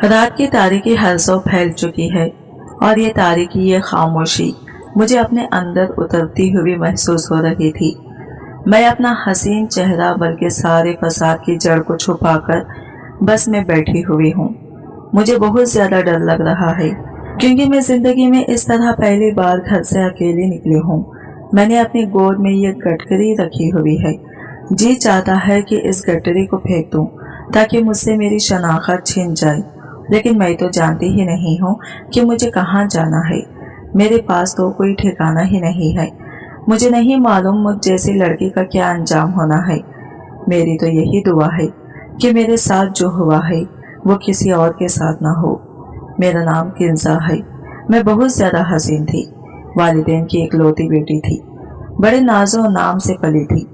रात की तारीकी हर सौ फैल चुकी है और ये तारीकी, ये खामोशी मुझे अपने अंदर उतरती हुई महसूस हो रही थी। मैं अपना हसीन चेहरा बल्कि सारे फसाद की जड़ को छुपाकर बस में बैठी हुई हूँ। मुझे बहुत ज्यादा डर लग रहा है क्योंकि मैं जिंदगी में इस तरह पहली बार घर से अकेली निकली हूँ। मैंने अपनी गोद में ये गठरी रखी हुई है। जी चाहता है कि इस गठरी को फेंक दूं ताकि मुझसे मेरी शनाख्त छिन जाए, लेकिन मैं तो जानती ही नहीं हूँ कि मुझे कहाँ जाना है। मेरे पास तो कोई ठिकाना ही नहीं है। मुझे नहीं मालूम मुझ जैसी लड़की का क्या अंजाम होना है। मेरी तो यही दुआ है कि मेरे साथ जो हुआ है वो किसी और के साथ ना हो। मेरा नाम किंजा है। मैं बहुत ज्यादा हसीन थी। वालिदैन की इकलौती बेटी थी। बड़े नाजो नाम से पली थी।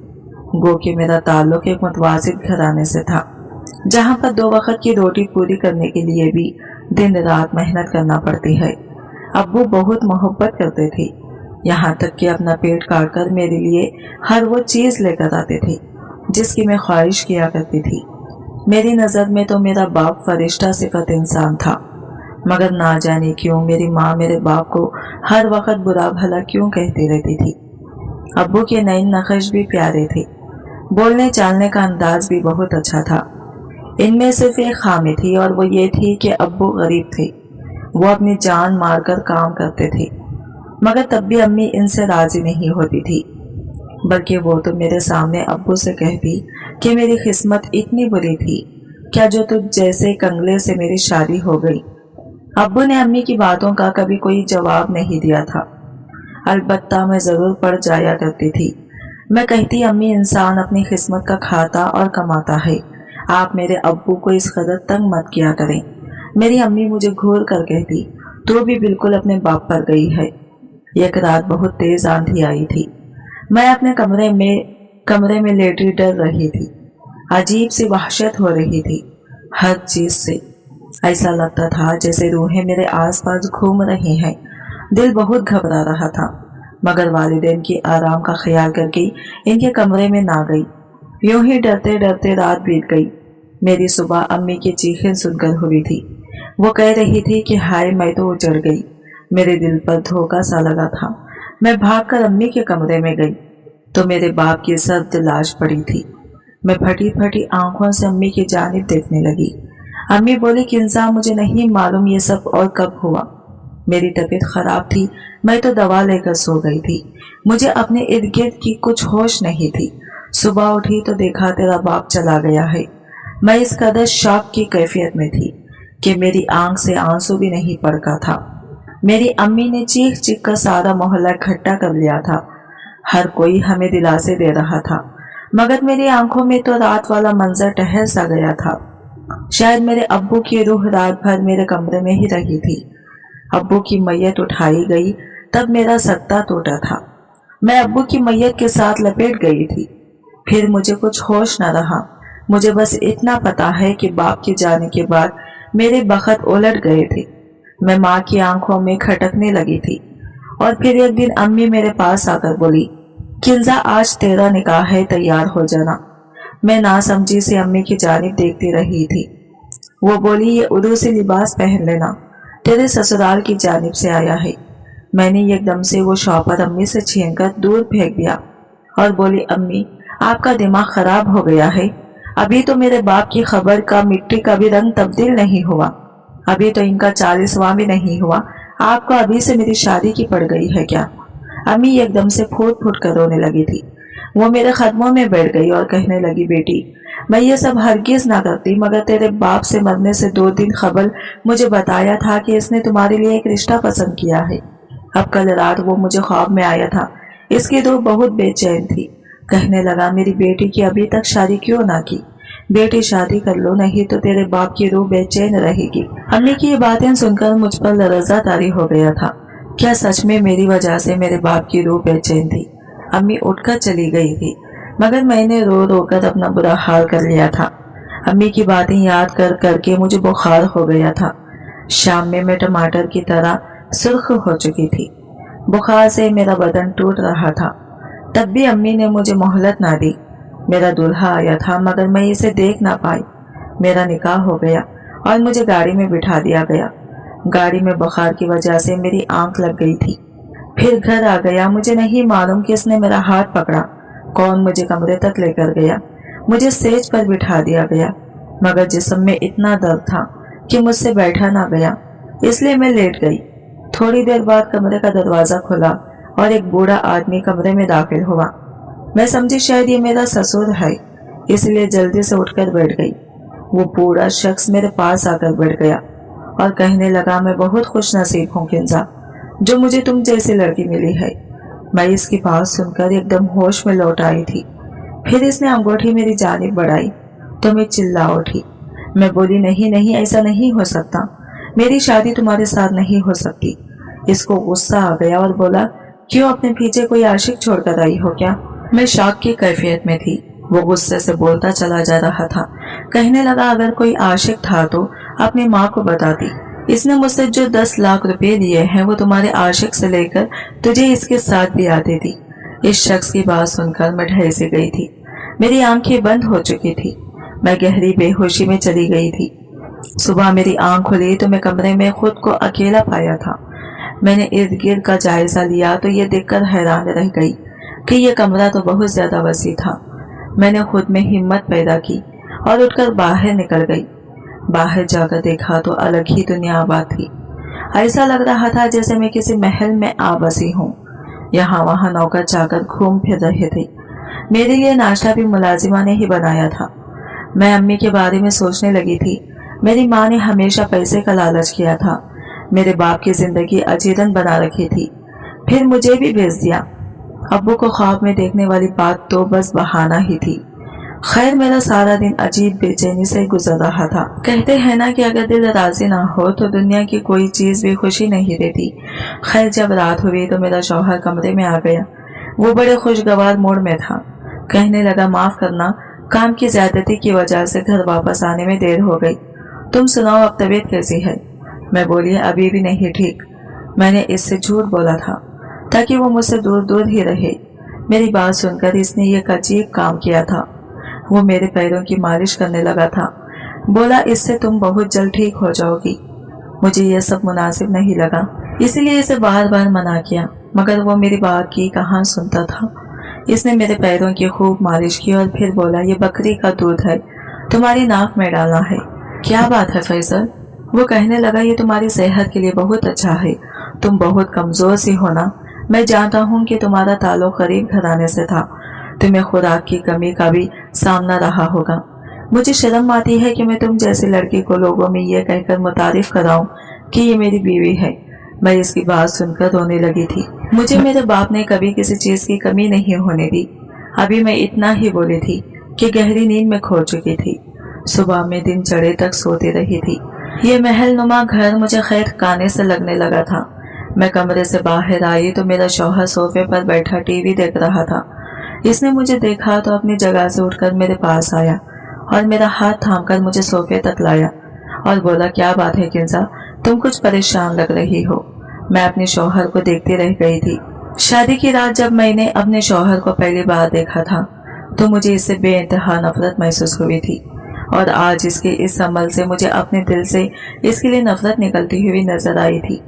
गो कि मेरा ताल्लुक एक मुतवासित घराने से था, जहाँ पर 2 वक्त की रोटी पूरी करने के लिए भी दिन रात मेहनत करना पड़ती है। अब्बू बहुत मोहब्बत करते थे, यहाँ तक कि अपना पेट काट कर मेरे लिए हर वो चीज लेकर आते थे जिसकी मैं ख्वाहिश किया करती थी। मेरी नजर में तो मेरा बाप फरिश्ता सिफत इंसान था, मगर ना जाने क्यों मेरी माँ मेरे बाप को हर वक्त बुरा भला क्यों कहती रहती थी। अब्बू के नए नक्श भी प्यारे थे, बोलने चालने का अंदाज भी बहुत अच्छा था। इनमें सिर्फ एक खामी थी और वो ये थी कि अब्बू गरीब थे। वो अपनी जान मारकर काम करते थे, मगर तब भी अम्मी इनसे राजी नहीं होती थी, बल्कि वो तो मेरे सामने अब्बू से कहती कि मेरी किस्मत इतनी बुरी थी क्या जो तुझ जैसे कंगले से मेरी शादी हो गई। अब्बू ने अम्मी की बातों का कभी कोई जवाब नहीं दिया था। अलबत्ता मैं जरूर पड़ जाया करती थी। मैं कहती, अम्मी इंसान अपनी किस्मत का खाता और कमाता है, आप मेरे अब्बू को इस कदर तंग मत किया करें। मेरी अम्मी मुझे घूर कर कहती, तू भी बिल्कुल अपने बाप पर गई है। एक रात बहुत तेज आंधी आई थी। मैं अपने कमरे में लेटी डर रही थी। अजीब सी वहशत हो रही थी हर चीज से। ऐसा लगता था जैसे रूहें मेरे आसपास घूम रही हैं। दिल बहुत घबरा रहा था, मगर वालिदैन की आराम का ख्याल करके इनके कमरे में ना गई। यूं ही डरते डरते रात बीत गई। मेरी सुबह अम्मी की चीखें सुनकर हुई थी। वो कह रही थी कि हाय मैं तो उजड़ गई। मेरे दिल पर धोखा सा लगा था। मैं भागकर अम्मी के कमरे में गई तो मेरे बाप की सर्द लाश पड़ी थी। मैं फटी फटी आंखों से अम्मी की जानिब देखने लगी। अम्मी बोली, किंजा मुझे नहीं मालूम ये सब और कब हुआ। मेरी तबीयत खराब थी, मैं तो दवा लेकर सो गई थी। मुझे अपने इर्द गिर्द की कुछ होश नहीं थी। सुबह उठी तो देखा तेरा बाप चला गया है। मैं इस कदर शॉक की कैफियत में थी कि मेरी आंख से आंसू भी नहीं पड़का था। मेरी अम्मी ने चीख चीख कर सारा मोहल्ला इकट्ठा कर लिया था। हर कोई हमें दिलासे दे रहा था, मगर मेरी आंखों में तो रात वाला मंजर ठहर सा गया था। शायद मेरे अब्बू की रूह रात भर मेरे कमरे में ही रही थी। अब्बू की मैयत उठाई गई तब मेरा सत्ता टूटा था। मैं अब्बू की मैयत के साथ लपेट गई थी। फिर मुझे कुछ होश न रहा। मुझे बस इतना पता है कि बाप के जाने के बाद मेरे बखत उलट गए थे। मैं माँ की आंखों में खटकने लगी थी और फिर एक दिन अम्मी मेरे पास आकर बोली, किंजा आज तेरा निकाह है, तैयार हो जाना। मैं नासमझी से अम्मी की जानिब देखती रही थी। वो बोली, ये उर्दूसी लिबास पहन लेना, तेरे ससुराल की जानिब से आया है। मैंने एकदम से वो शॉपर अम्मी से छीनकर दूर फेंक दिया और बोली, अम्मी आपका दिमाग खराब हो गया है। अभी तो मेरे बाप की खबर का मिट्टी का भी रंग तब्दील नहीं हुआ। अभी तो इनका 40वां भी नहीं हुआ। आपको अभी से मेरी शादी की पड़ गई है क्या? अम्मी एकदम से फूट फूट कर रोने लगी थी। वो मेरे कदमों में बैठ गई और कहने लगी, बेटी मैं ये सब हरगिज ना करती, मगर तेरे बाप से मरने से 2 दिन कबल मुझे बताया था कि इसने तुम्हारे लिए एक रिश्ता पसंद किया है। अब कल रात वो मुझे ख्वाब में आया था। इसकी रूह बहुत बेचैन थी। कहने लगा, मेरी बेटी की अभी तक शादी क्यों ना की? बेटी शादी कर लो, नहीं तो तेरे बाप की रूह बेचैन रहेगी। अम्मी की ये बातें सुनकर मुझ पर लरज़ा तारी हो गया था। क्या सच में मेरी वजह से मेरे बाप की रूह बेचैन थी? अम्मी उठकर चली गई थी, मगर मैंने रो रो कर अपना बुरा हाल कर लिया था। अम्मी की बातें याद कर करके मुझे बुखार हो गया था। शाम में मैं टमाटर की तरह सुर्ख हो चुकी थी। बुखार से मेरा बदन टूट रहा था। तब भी अम्मी ने मुझे मोहलत ना दी। मेरा दूल्हा आया था, मगर मैं इसे देख ना पाई। मेरा निकाह हो गया और मुझे गाड़ी में बिठा दिया गया। गाड़ी में बुखार की वजह से मेरी आंख लग गई थी। फिर घर आ गया। मुझे नहीं मालूम किसने मेरा हाथ पकड़ा, कौन मुझे कमरे तक लेकर गया। मुझे स्टेज पर बिठा दिया गया, मगर जिस्म में इतना दर्द था कि मुझसे बैठा ना गया, इसलिए मैं लेट गई। थोड़ी देर बाद कमरे का दरवाजा खुला और एक बूढ़ा आदमी कमरे में दाखिल हुआ। मैं समझी शायद ये मेरा ससुर है, इसलिए जल्दी से उठकर बैठ गई। वो बूढ़ा शख्स मेरे पास आकर बैठ गया और कहने लगा, मैं बहुत खुश नसीब हूँ किंजा, जो मुझे तुम जैसी लड़की मिली है। मैं इसकी बात सुनकर एकदम होश में लौट आई थी। फिर इसने अंगूठी मेरी जानिब बढ़ाई तो मैं चिल्ला उठी। मैं बोली, नहीं नहीं, ऐसा नहीं हो सकता, मेरी शादी तुम्हारे साथ नहीं हो सकती। इसको गुस्सा आ गया और बोला, क्यों, अपने पीछे कोई आशिक छोड़कर आई हो क्या? मैं शौक की कैफियत में थी। वो गुस्से से बोलता चला जा रहा था। कहने लगा, अगर कोई आशिक था तो अपनी माँ को बताती। इसने मुझसे जो 10 लाख रुपए लिए हैं वो तुम्हारे आशिक से लेकर तुझे इसके साथ भी आते थी। इस शख्स की बात सुनकर मैं ढह सी गई थी। मेरी आंखें बंद हो चुकी थी। मैं गहरी बेहोशी में चली गई थी। सुबह मेरी आंख खुली तो मैं कमरे में खुद को अकेला पाया था। मैंने इर्द गिर्द का जायजा लिया तो ये देखकर हैरान रह गई कि यह कमरा तो बहुत ज्यादा वसी था। मैंने खुद में हिम्मत पैदा की और उठकर बाहर निकल गई। बाहर जाकर देखा तो अलग ही दुनिया आबाद थी। ऐसा लग रहा था जैसे मैं किसी महल में आ बसी हूँ। यहाँ वहाँ नौकर चाकर घूम फिर रहे थे। मेरे लिए नाश्ता भी मुलाजिमा ने ही बनाया था। मैं अम्मी के बारे में सोचने लगी थी। मेरी माँ ने हमेशा पैसे का लालच किया था। मेरे बाप की जिंदगी अजीरन बना रखी थी, फिर मुझे भी भेज दिया। अब्बू को ख्वाब में देखने वाली बात तो बस बहाना ही थी। खैर, मेरा सारा दिन अजीब बेचैनी से गुजर रहा था। कहते हैं ना कि अगर दिल राजी ना हो तो दुनिया की कोई चीज भी खुशी नहीं देती। खैर, जब रात हुई तो मेरा शौहर कमरे में आ गया। वो बड़े खुशगवार मूड में था। कहने लगा, माफ करना, काम की ज्यादती की वजह से घर वापस आने में देर हो गई। तुम सुनाओ, अब तबीयत कैसी है? मैं बोली, अभी भी नहीं ठीक। मैंने इससे झूठ बोला था ताकि वो मुझसे दूर दूर ही रहे। मेरी बात सुनकर इसने एक अजीब काम किया था। वो मेरे पैरों की मालिश करने लगा था। बोला, इससे तुम बहुत जल्द ठीक हो जाओगी। मुझे यह सब मुनासिब नहीं लगा, इसलिए इसे बार बार मना किया, मगर वो मेरी बात की कहाँ सुनता था। इसने मेरे पैरों की खूब मालिश की और फिर बोला, ये बकरी का दूध है, तुम्हारी नाक में डालना है। क्या बात है फैसल? वो कहने लगा, ये तुम्हारी सेहत के लिए बहुत अच्छा है। तुम बहुत कमजोर सी हो ना। मैं जानता हूँ कि तुम्हारा ताल्लुक गरीब घराने से था। तुम्हें खुराक की कमी का भी सामना रहा होगा। मुझे शर्म आती है कि मैं तुम जैसी लड़की को लोगों में ये कहकर मुतारिफ कराऊं कि ये मेरी बीवी है। मैं इसकी बात सुनकर रोने लगी थी। मुझे मेरे बाप ने कभी किसी चीज की कमी नहीं होने दी। अभी मैं इतना ही बोली थी कि गहरी नींद में खो चुकी थी। सुबह में दिन चढ़े तक सोती रही थी। ये महल नुमा घर मुझे खैर खाने से लगने लगा था। मैं कमरे से बाहर आई तो मेरा शौहर सोफे पर बैठा टीवी देख रहा था। इसने मुझे देखा तो अपनी जगह से उठकर मेरे पास आया और मेरा हाथ थामकर मुझे सोफे तक लाया और बोला, क्या बात है किंजा, तुम कुछ परेशान लग रही हो। मैं अपने शौहर को देखती रह गई थी। शादी की रात जब मैंने अपने शौहर को पहली बार देखा था तो मुझे इससे बेइंतहा नफरत महसूस हुई थी और आज इसके इस अमल से मुझे अपने दिल से इसके लिए नफरत निकलती हुई नजर आई थी।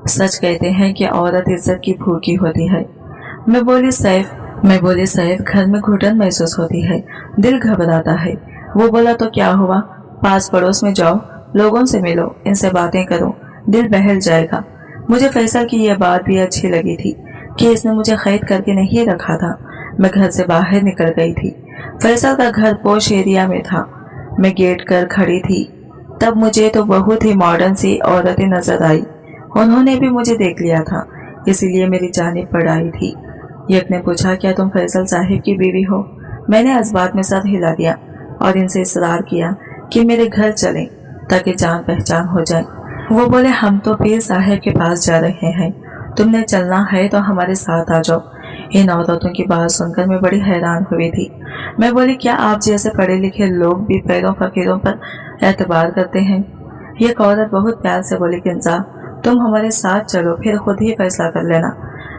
सच कहते हैं कि औरत इज्जत की भूखी होती है। मैं बोली, सैफ, घर में घुटन महसूस होती है, दिल घबराता है। वो बोला, तो क्या हुआ, पास पड़ोस में जाओ, लोगों से मिलो, इनसे बातें करो, दिल बहल जाएगा। मुझे फैसल की यह बात भी अच्छी लगी थी कि इसने मुझे कैद करके नहीं रखा था। मैं घर से बाहर निकल गई थी। फैसल का घर पोश एरिया में था। मैं गेट कर खड़ी थी। तब मुझे तो बहुत ही मॉडर्न सी औरतें नजर आई। उन्होंने भी मुझे देख लिया था, इसीलिए मेरी जानिब बढ़ आई थी। एक ने पूछा, क्या तुम फैसल साहिब की बीवी हो? मैंने इस्बात में सर हिला दिया और इनसे इसरार किया कि मेरे घर चलें ताकि जान पहचान हो जाए। वो बोले, हम तो पीर साहब के पास जा रहे हैं, तुमने चलना है तो हमारे साथ आ जाओ। इन औरतों की बात सुनकर मैं बड़ी हैरान हुई थी। मैं बोली, क्या आप जैसे पढ़े लिखे लोग भी पैरों फकीरों पर एतबार करते हैं? एक औरत बहुत प्यार से बोली, किंजा, तुम हमारे साथ चलो, फिर खुद ही फैसला कर लेना।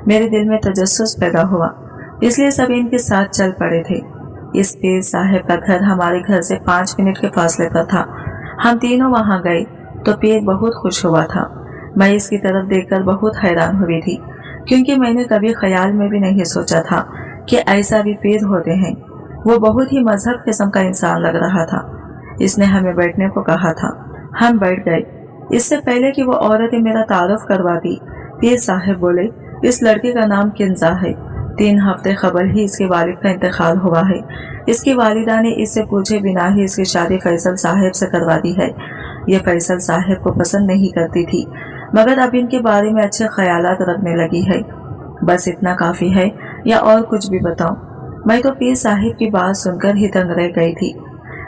मेरे दिल में तजस्सुस पैदा हुआ, इसलिए सब इनके साथ चल पड़े थे। इस पीर साहब का घर हमारे घर से 5 मिनट के फासले पर था। हम तीनों वहां गए तो पीर बहुत खुश हुआ था। मैं इसकी तरफ देखकर बहुत हैरान हुई थी, क्योंकि मैंने कभी ख्याल में भी नहीं सोचा था कि ऐसा भी पीर होते हैं। वो बहुत ही मजहब किस्म का इंसान लग रहा था। इसने हमें बैठने को कहा था। हम बैठ गए। इससे पहले कि वो औरतें मेरा तारुफ करवाती, पीर साहब बोले, इस लड़के का नाम किंजा है। 3 हफ्ते खबर ही इसके वालिद का इंतकाल हुआ है। इसकी वालिदा ने इससे पूछे बिना ही इसकी शादी फैसल साहब से करवा दी है। ये फैसल साहब को पसंद नहीं करती थी, मगर अब इनके बारे में अच्छे ख्यालात रखने लगी है। बस इतना काफी है या और कुछ भी बताऊं? मैं तो पीर साहिब की बात सुनकर ही दंग रह गई थी।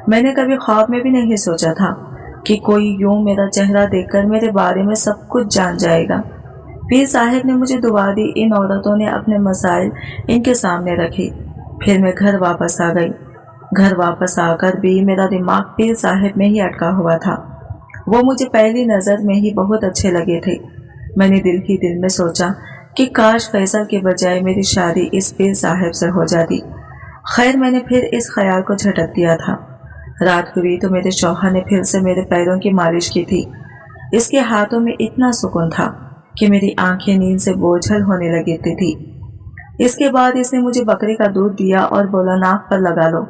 मैंने कभी ख्वाब में भी नहीं सोचा था कि कोई यूं मेरा चेहरा देखकर मेरे बारे में सब कुछ जान जाएगा। पीर साहिब ने मुझे दुआ दी। इन औरतों ने अपने मसाइल इनके सामने रखे। फिर मैं घर वापस आ गई। घर वापस आकर भी मेरा दिमाग पीर साहिब में ही अटका हुआ था। वो मुझे पहली नजर में ही बहुत अच्छे लगे थे। मैंने दिल ही दिल में सोचा कि काश फैसल के बजाय मेरी शादी इस पीर साहिब से हो जाती। खैर, मैंने फिर इस ख्याल को झटक दिया था। रात हुई तो मेरे शौहर ने फिर से मेरे पैरों की मालिश की थी। इसके हाथों में इतना सुकून था कि मेरी आंखें नींद से बोझल होने लगी थी। इसके बाद इसने मुझे बकरी का दूध दिया और बोला, नाक पर लगा लो।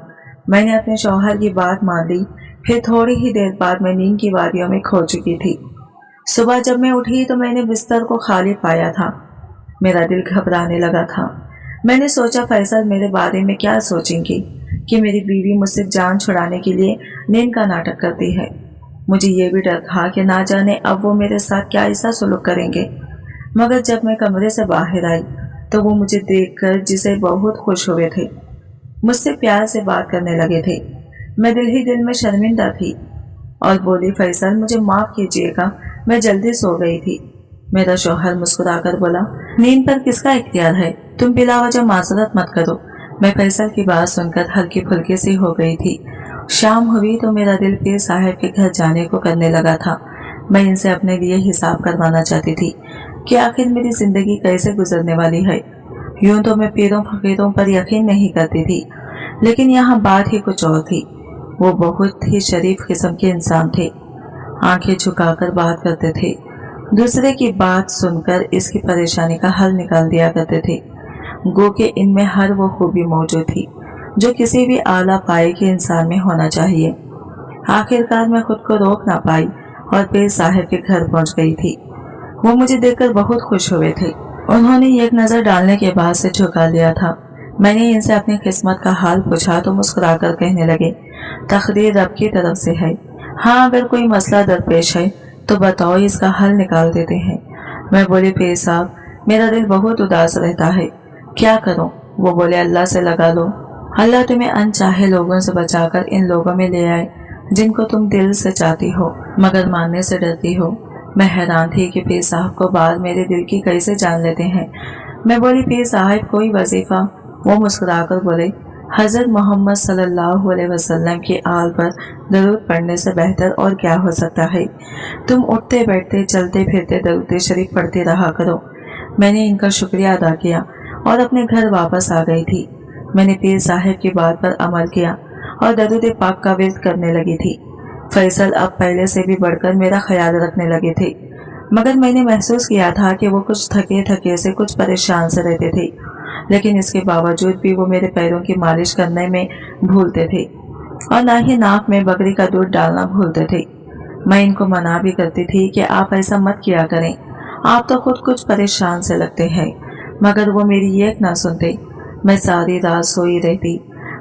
मैंने अपने शौहर की बात मान ली। फिर थोड़ी ही देर बाद मैं नींद की वादियों में खो चुकी थी। सुबह जब मैं उठी तो मैंने बिस्तर को खाली पाया था। मेरा दिल घबराने लगा था। मैंने सोचा फैसल मेरे बारे में क्या सोचेंगी कि मेरी बीवी मुझसे जान छुड़ाने के लिए नींद का नाटक करती है। मुझे ये भी डर था कि ना जाने अब वो मेरे साथ क्या ऐसा सुलूक करेंगे। मगर जब मैं कमरे से बाहर आई तो वो मुझे देखकर जिसे बहुत खुश हुए थे, मुझसे प्यार से बात करने लगे थे। मैं दिल ही दिल में शर्मिंदा थी और बोली, फैसल मुझे माफ कीजिएगा, मैं जल्दी सो गई थी। मेरा शौहर मुस्कुराकर बोला, नींद पर किसका इख्तियार है, तुम बिला वजह माजरत मत करो। मैं फैसल की बात सुनकर हल्की फुल्की सी हो गई थी। शाम हुई तो मेरा दिल पीर साहब के घर जाने को करने लगा था। मैं इनसे अपने लिए हिसाब करवाना चाहती थी कि आखिर मेरी जिंदगी कैसे गुजरने वाली है। यूं तो मैं पीरों फकीरों पर यकीन नहीं करती थी, लेकिन यहाँ बात ही कुछ और थी। वो बहुत ही शरीफ किस्म के इंसान थे। आंखें झुकाकर बात करते थे। दूसरे की बात सुनकर इसकी परेशानी का हल निकाल दिया करते थे। गो के इनमें हर वो खूबी मौजूद थी जो किसी भी आला पाए के इंसान में होना चाहिए। आखिरकार मैं खुद को रोक ना पाई और पीर साहब के घर पहुंच गई थी। वो मुझे देखकर बहुत खुश हुए थे। उन्होंने एक नजर डालने के बाद से झुका लिया था। मैंने इनसे अपनी किस्मत का हाल पूछा तो मुस्कुराकर कहने लगे, तकदीर रब की तरफ से है। हाँ, अगर कोई मसला दरपेश है तो बताओ, इसका हल निकाल देते हैं। मैं बोली, पीर साहब मेरा दिल बहुत उदास रहता है, क्या करूं? वो बोले, अल्लाह से लगा लो। अल्लाह तुम्हें अनचाहे लोगों से बचाकर इन लोगों में ले आए जिनको तुम दिल से चाहती हो मगर मानने से डरती हो। मैं हैरान थी कि पीर साहब को बात मेरे दिल की कैसे जान लेते हैं। मैं बोली, पीर साहब कोई वजीफा? वो मुस्कुराकर बोले, हजरत मोहम्मद सल्लल्लाहु अलैहि वसल्लम की आल पर दरूद पढ़ने से बेहतर और क्या हो सकता है। तुम उठते बैठते चलते फिरते दरूद शरीफ पढ़ते रहा करो। मैंने इनका शुक्रिया अदा किया और अपने घर वापस आ गई थी। मैंने पीर साहब की बात पर अमल किया और दरूद पाक का विर्द करने लगी थी। फैसल अब पहले से भी बढ़कर मेरा ख्याल रखने लगे थे, मगर मैंने महसूस किया था कि वो कुछ थके थके से, कुछ परेशान से रहते थे। लेकिन इसके बावजूद भी वो मेरे पैरों की मालिश करने में भूलते थे और ना ही नाक में बकरी का दूध डालना भूलते थे। मैं इनको मना भी करती थी कि आप ऐसा मत किया करें, आप तो खुद कुछ परेशान से लगते हैं, मगर वो मेरी एक ना सुनते। मैं सारी रात सोई रहती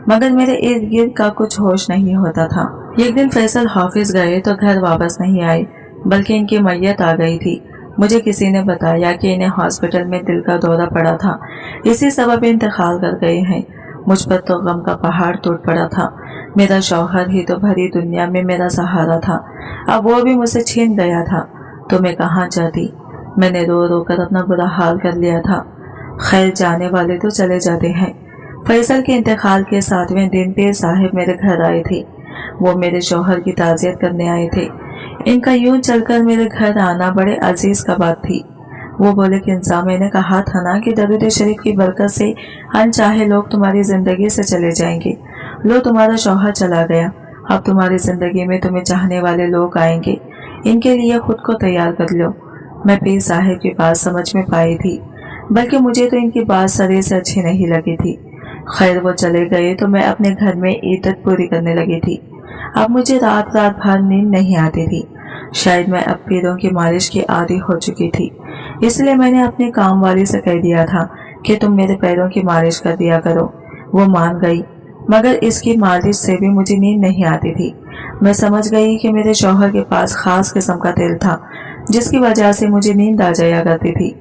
मगर मेरे इर्द गिर्द का कुछ होश नहीं होता था। एक दिन फैसल हाफिज गए तो घर वापस नहीं आए, बल्कि इनकी मैयत आ गई थी। मुझे किसी ने बताया कि इन्हें हॉस्पिटल में दिल का दौरा पड़ा था, इसी सबब इंतकाल कर गए हैं। मुझ पर तो गम का पहाड़ टूट पड़ा था। मेरा शौहर ही तो भरी दुनिया में मेरा सहारा था, अब वो भी मुझसे छीन गया था तो मैं कहाँ जाती। मैंने रो रो कर अपना बुरा हाल कर लिया था। खैर, जाने वाले तो चले जाते हैं। फैसल के इंतकाल के 7वें दिन पीर साहब मेरे घर आए थे। वो मेरे शौहर की ताज़ियत करने आए थे। इनका यूं चलकर मेरे घर आना बड़े अजीज का बात थी। वो बोले कि इंसान, मैंने कहा था ना कि दरूद शरीफ की बरकत से अनचाहे लोग तुम्हारी जिंदगी से चले जाएंगे। लो, तुम्हारा शौहर चला गया अब तुम्हारी जिंदगी में तुम्हें चाहने वाले लोग आएंगे, इनके लिए खुद को तैयार कर लो। मैं पीर साहिब की बात समझ में पाई थी, बल्कि मुझे तो इनकी बात सरे से अच्छी नहीं लगी थी। खैर वो चले गए तो मैं अपने घर में इद्दत पूरी करने लगी थी। अब मुझे रात रात भर नींद नहीं आती थी। शायद मैं अब पीरों की मालिश की आदी हो चुकी थी, इसलिए मैंने अपनी काम वाली से कह दिया था कि तुम मेरे पैरों की मालिश कर दिया करो। वो मान गई, मगर इसकी मालिश से भी मुझे नींद नहीं आती थी। मैं समझ गई कि मेरे शौहर के पास खास किस्म का तेल था, जिसकी वजह से मुझे नींद आ जाया करती थी।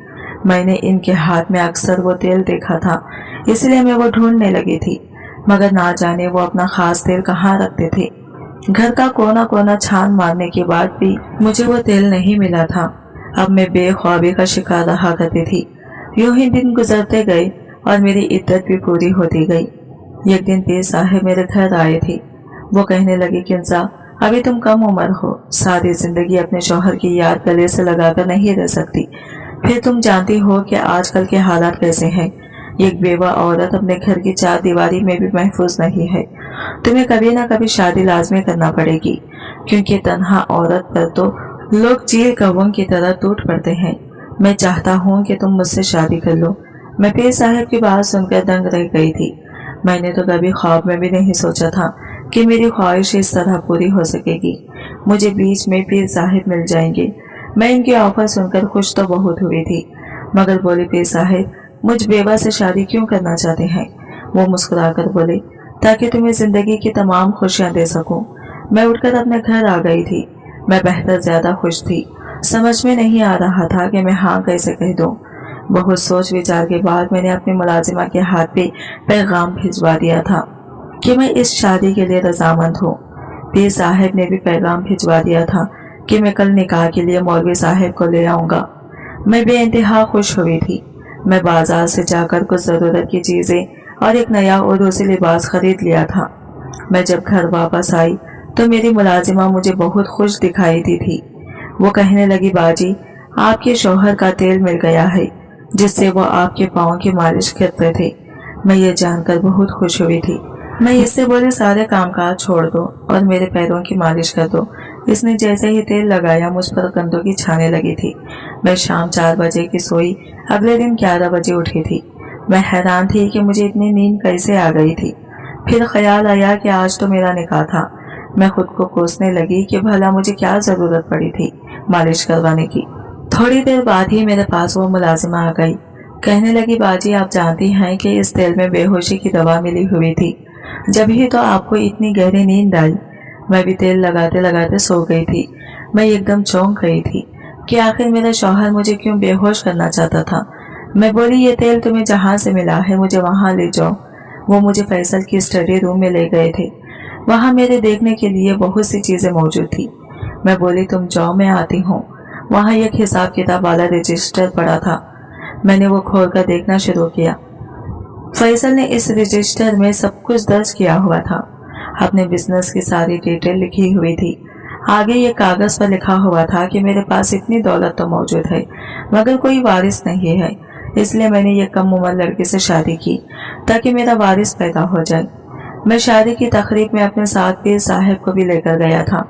मैंने इनके हाथ में अक्सर वो तेल देखा था, इसलिए मैं वो ढूंढने लगी थी, मगर ना जाने वो अपना खास तेल कहाँ रखते थे। घर का कोना कोना छान मारने के बाद भी मुझे वो तेल नहीं मिला था। अब मैं बेख्वाबी का शिकार रहा करती थी। यूं ही दिन गुजरते गए और मेरी इद्दत भी पूरी होती गई। एक दिन पीर साहब मेरे घर आए थे। वो कहने लगे, किंजा अभी तुम कम उम्र हो, सारी जिंदगी अपने शौहर की याद गले से लगाकर नहीं रह सकती। फिर तुम जानती हो कि आजकल के हालात कैसे हैं। एक बेवा औरत अपने घर की चार दीवारी में भी महफूज नहीं है। तुम्हें कभी ना कभी शादी लाजमी करना पड़ेगी, क्योंकि तन्हा औरत पर तो लोग चील कौवों की तरह टूट पड़ते हैं। मैं चाहता हूँ कि तुम मुझसे शादी कर लो। मैं पीर साहब की बात सुनकर दंग रह गई थी। मैंने तो कभी ख्वाब में भी नहीं सोचा था कि मेरी ख्वाहिश इस तरह पूरी हो सकेगी। मुझे बीच में पीर साहब मिल जाएंगे। मैं इनकी ऑफर सुनकर खुश तो बहुत हुई थी, मगर बोले, पीर साहब मुझ बेवा से शादी क्यों करना चाहते हैं? वो मुस्कुराकर बोले, ताकि तुम्हें जिंदगी की तमाम खुशियां दे सकूं। मैं उठकर अपने घर आ गई थी। मैं बेहतर ज्यादा खुश थी। समझ में नहीं आ रहा था कि मैं हाँ कैसे कह दूं। बहुत सोच विचार के बाद मैंने अपनी मुलाजिमा के हाथ पे पैगाम भिजवा दिया था कि मैं इस शादी के लिए रजामंद हूँ। पीर साहब ने भी पैगाम भिजवा दिया था कि मैं कल निकाह के लिए मौलवी साहब को ले आऊंगा। मैं बेइंतहा खुश हुई थी। मैं बाजार से जाकर कुछ जरूरत की चीजें और एक नया उर्दूसी लिबास खरीद लिया था। मैं जब घर वापस आई तो मेरी मुलाजिमा मुझे बहुत खुश दिखाई दी थी। वो कहने लगी, बाजी आपके शौहर का तेल मिल गया है, जिससे वो आपके पाँव की मालिश करते थे। मैं ये जानकर बहुत खुश हुई थी। मैं इससे बोले, सारे कामकाज छोड़ दो और मेरे पैरों की मालिश कर दो। इसने जैसे ही तेल लगाया मुझ पर कंधों की छाने लगी थी। मैं शाम 4 बजे की सोई अगले दिन 11 बजे उठी थी। मैं हैरान थी कि मुझे इतनी नींद कैसे आ गई थी। फिर ख्याल आया कि आज तो मेरा निकाह था। मैं खुद को कोसने लगी कि भला मुझे क्या जरूरत पड़ी थी मालिश करवाने की। थोड़ी देर बाद ही मेरे पास वो मुलाजिमा आ गई। कहने लगी, बाजी आप जानती हैं कि इस तेल में बेहोशी की दवा मिली हुई थी, जब ही तो आपको इतनी गहरी नींद आई। मैं भी तेल लगाते लगाते सो गई थी। मैं एकदम चौंक गई थी कि आखिर मेरा शौहर मुझे क्यों बेहोश करना चाहता था। मैं बोली, ये तेल तुम्हें जहाँ से मिला है मुझे वहाँ ले जाओ। वो मुझे फैसल की स्टडी रूम में ले गए थे। वहाँ मेरे देखने के लिए बहुत सी चीजें मौजूद थी। मैं बोली, तुम जाओ मैं आती हूँ। वहाँ एक हिसाब किताब वाला रजिस्टर पड़ा था। मैंने वो खोलकर देखना शुरू किया। फैसल ने इस रजिस्टर में सब कुछ दर्ज किया हुआ था। अपने बिजनेस की सारी डिटेल लिखी हुई थी। आगे ये कागज पर लिखा हुआ था कि मेरे पास इतनी दौलत तो मौजूद है, मगर कोई वारिस नहीं है, इसलिए मैंने ये कम उम्र लड़की से शादी की ताकि मेरा वारिस पैदा हो जाए। मैं शादी की तकरीब में अपने साथ पीर साहब को भी लेकर गया था।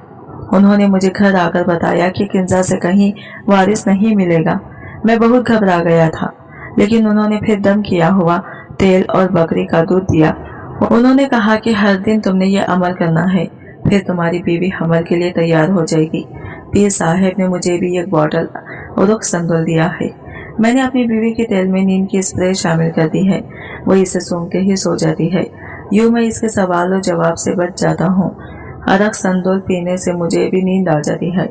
उन्होंने मुझे घर आकर बताया कि किंजा से कहीं वारिस नहीं मिलेगा। मैं बहुत घबरा गया था, लेकिन उन्होंने फिर दम किया हुआ तेल और बकरी का दूध दिया। उन्होंने कहा कि हर दिन तुमने ये अमल करना है, फिर तुम्हारी बीवी हमल के लिए तैयार हो जाएगी। पीर साहब ने मुझे भी एक बॉटल रुख संदुल दिया है। मैंने अपनी बीवी के तेल में नींद की स्प्रे शामिल कर दी है। वो इसे सूंघते ही सो जाती है। यूं मैं इसके सवाल और जवाब से बच जाता हूँ। अरक संदोल पीने से मुझे भी नींद आ जाती है।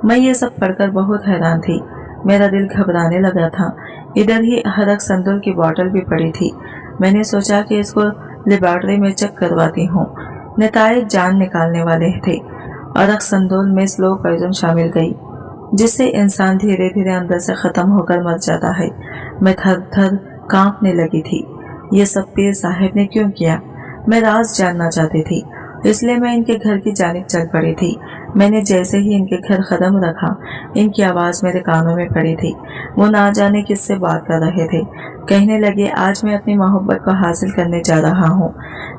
मैं ये सब पढ़कर बहुत हैरान थी। मेरा दिल घबराने लगा था। इधर ही अरक संदोल की बोतल भी पड़ी थी। मैंने सोचा कि इसको लेबोरेटरी में चेक करवाती हूँ। नताइज जान निकालने वाले थे। अरक संदोल में स्लो पॉइजन शामिल गई, जिससे इंसान धीरे धीरे अंदर से खत्म होकर मर जाता है। मैं थर थर कांपने लगी थी। ये सब पीर साहब ने क्यों किया? मैं राज जानना चाहती थी, इसलिए मैं इनके घर की जानिब चल पड़ी थी। मैंने जैसे ही इनके घर कदम रखा, इनकी आवाज मेरे कानों में पड़ी थी। वो ना जाने किससे बात कर रहे थे। कहने लगे, आज मैं अपनी मोहब्बत को हासिल करने जा रहा हूँ।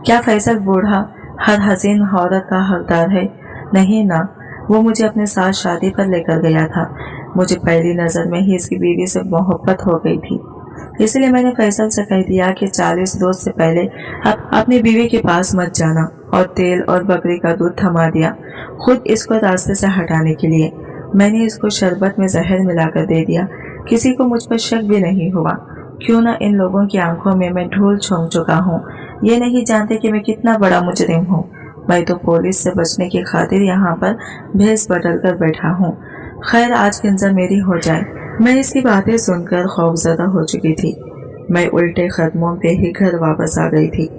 क्या फैसल बूढ़ा हर हसीन औरत का हकदार है। नहीं ना, वो मुझे अपने साथ शादी पर लेकर गया था। मुझे पहली नजर में ही इसकी बीवी से मोहब्बत हो गई थी, इसलिए मैंने फैसल से कह दिया कि 40 रोज से पहले अपनी बीवी के पास मत जाना, और तेल और बकरी का दूध थमा दिया खुद इसको रास्ते से हटाने के लिए। मैंने इसको शरबत में जहर मिलाकर दे दिया। किसी को मुझ पर शक भी नहीं हुआ। क्यों ना इन लोगों की आंखों में मैं धूल झोंक चुका हूँ। ये नहीं जानते कि मैं कितना बड़ा मुजरिम हूँ। मैं तो पुलिस से बचने की खातिर यहाँ पर भेस बदल कर बैठा हूँ। खैर, आज किंजा मेरी हो जाए। मैं इसकी बातें सुनकर खौफजदा हो चुकी थी। मैं उल्टे कदमों पे ही घर वापस आ गई थी।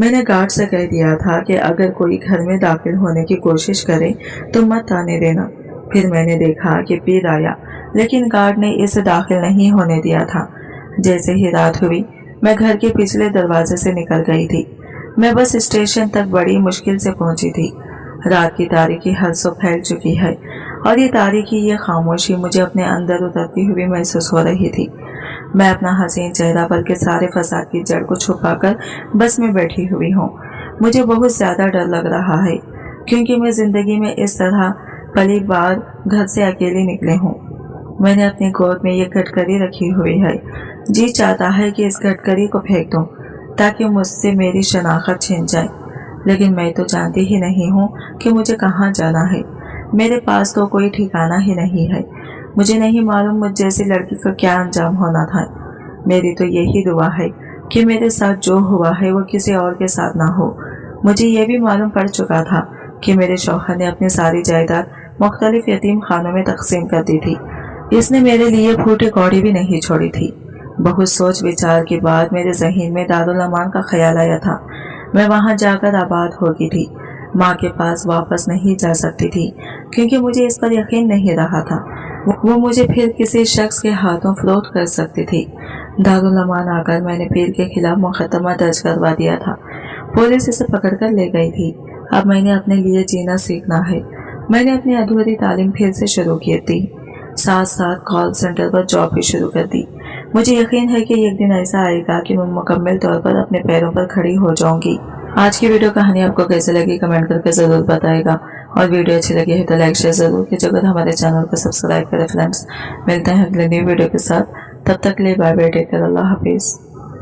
मैंने गार्ड से कह दिया था कि अगर कोई घर में दाखिल होने की कोशिश करे तो मत आने देना। फिर मैंने देखा कि पीर आया, लेकिन गार्ड ने इसे दाखिल नहीं होने दिया था। जैसे ही रात हुई, मैं घर के पिछले दरवाजे से निकल गई थी। मैं बस स्टेशन तक बड़ी मुश्किल से पहुंची थी। रात की तारीकी हर सो फैल चुकी है, और ये तारीकी, ये खामोशी मुझे अपने अंदर उतरती हुई महसूस हो रही थी। मैं अपना हसीन चेहरा बल्कि सारे फसाद की जड़ को छुपाकर बस में बैठी हुई हूँ। मुझे बहुत ज्यादा डर लग रहा है, क्योंकि मैं जिंदगी में इस तरह पहली बार घर से अकेली निकली हूँ। मैंने अपनी गोद में ये गटकरी रखी हुई है। जी चाहता है कि इस गटकरी को फेंक दूं, ताकि मुझसे मेरी शनाख्त छिन जाए, लेकिन मैं तो जानती ही नहीं हूँ कि मुझे कहाँ जाना है। मेरे पास तो कोई ठिकाना ही नहीं है। मुझे नहीं मालूम मुझ जैसी लड़की का क्या अंजाम होना था। मेरी तो यही दुआ है कि मेरे साथ जो हुआ है वो किसी और के साथ ना हो। मुझे ये भी मालूम पड़ चुका था कि मेरे शौहर ने अपनी सारी जायदाद मुख्तलिफ यतीम खानों में तकसीम कर दी थी। इसने मेरे लिए फूटी कौड़ी भी नहीं छोड़ी थी। बहुत सोच विचार के बाद मेरे ज़हन में दारुल अमान का ख्याल आया था। मैं वहां जाकर आबाद होगी थी। माँ के पास वापस नहीं जा सकती थी, क्योंकि मुझे इस पर यकीन नहीं रहा था वो मुझे फिर किसी शख्स के हाथों फरोख्त कर सकती थी। दारुल अमान आकर मैंने पीर के खिलाफ मुकदमा दर्ज करवा दिया था। पुलिस इसे पकड़कर ले गई थी। अब मैंने अपने लिए जीना सीखना है। मैंने अपनी अधूरी तालीम फिर से शुरू की थी। साथ साथ कॉल सेंटर पर जॉब भी शुरू कर दी। मुझे यकीन है कि एक दिन ऐसा आएगा कि मैं मुकम्मल तौर पर अपने पैरों पर खड़ी हो जाऊंगी। आज की वीडियो कहानी आपको कैसे लगी कमेंट करके जरूर बताएगा, और वीडियो अच्छी लगी है तो लाइक शेयर जरूर कीजिएगा। हमारे चैनल को सब्सक्राइब करें फ्रेंड्स। मिलते हैं अगले न्यू वीडियो के साथ। तब तक के लिए बाय बाय, टेक केयर, अल्लाह हाफिज।